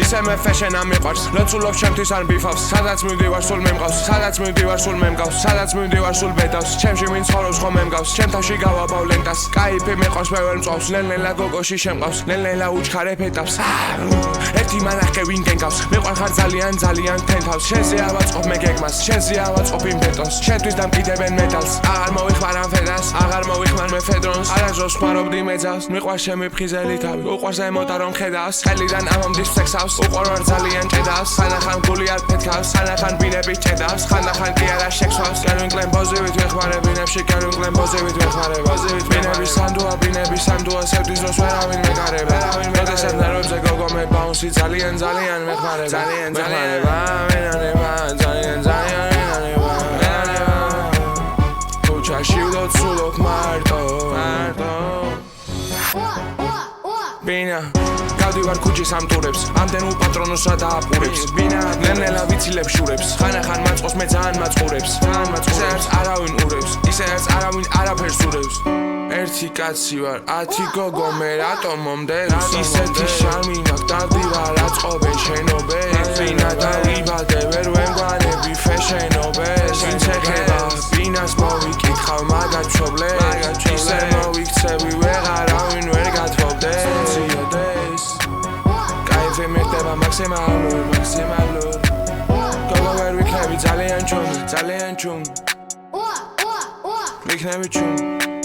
ისე მე fashion ამიყვარს ლოცულობ ჩემთვის არ ბიფავს სადაც მივდივარ სულ მემყავს სადაც მივდივარ სულ მემყავს სადაც მივდივარ სულ ბედავს ჩემში ვინ ცხოვრობს ხომ მემგავს ჩემ თავში გავაბავ ლენტას კაიფი მეყვარს მე ვერ მწვავს ნელ-ნელა გოგოში შემყავს ნელ-ნელა უჩქარე ფეტავს ერთი მანახე ვინ გენგავს მეყვარ ხარ ძალიან ძალიან თენთავს შენზე ავაწყობ მე გეგმას შენზე ავაწყობ იმ ბეტონს შენთვის დამკიდებენ მეტალს აღარ მოვიხმარ ამ ფედას აღარ მოვიხმარ მე ფედრონს არასდროს ხმარობდი მეძავს მიყვარს ჩემი ფხიზელი თავი უყვარს ემოტა რომ ხედავს ხელიდან ამომდის ფლექსავს უყვარვარ ძალიან ჭედავს ხანახან გული არ ფეთქავს ხანახან ბინები ჭედავს ხანახან კი არა შექსვავს განვინკლენ ბოზივით ვეხმარე ბინებში განვინკლენ ბოზივით ვეხმარე ბინები სანდუა სევდის დროს ვერავინ მეკარება როდესაც ნერვებზე გოგო მე ბაუნსი ძალიან ძალიან მეხმარება ძალიან ქუჩაში ვდოცულობ მარტო ბინა გავდივარ ქუჩის ამ ტურებს ამდენ უპატრონოსა დააპურებს ბინა ნელ-ნელა ვიცილებ შურებს ხანახან მაწყობს მე ძალიან მაწყურებს ისეც არავინ ურებს ისეც არავინ არაფერს ურევს ერთი კაცი ვარ 10 გოგო მე რატომ მომდევს ისეთი შარმი მაქვს დავდივარ აწყობენ შენობებს ბინა დავიბადე ვერ ვემგვანები ფეშენობებს ვინც ეხება ბინას მოვიკითხავ მაგათ მშობლებს ისე მოვიქცევი ვეღარავინ ვერ გათხოვდეს კაიფი მიხდება მაქსიმალურ გოგო ვერ ვიქნები ძალიან ჩუმი ვიქნები ჩუმი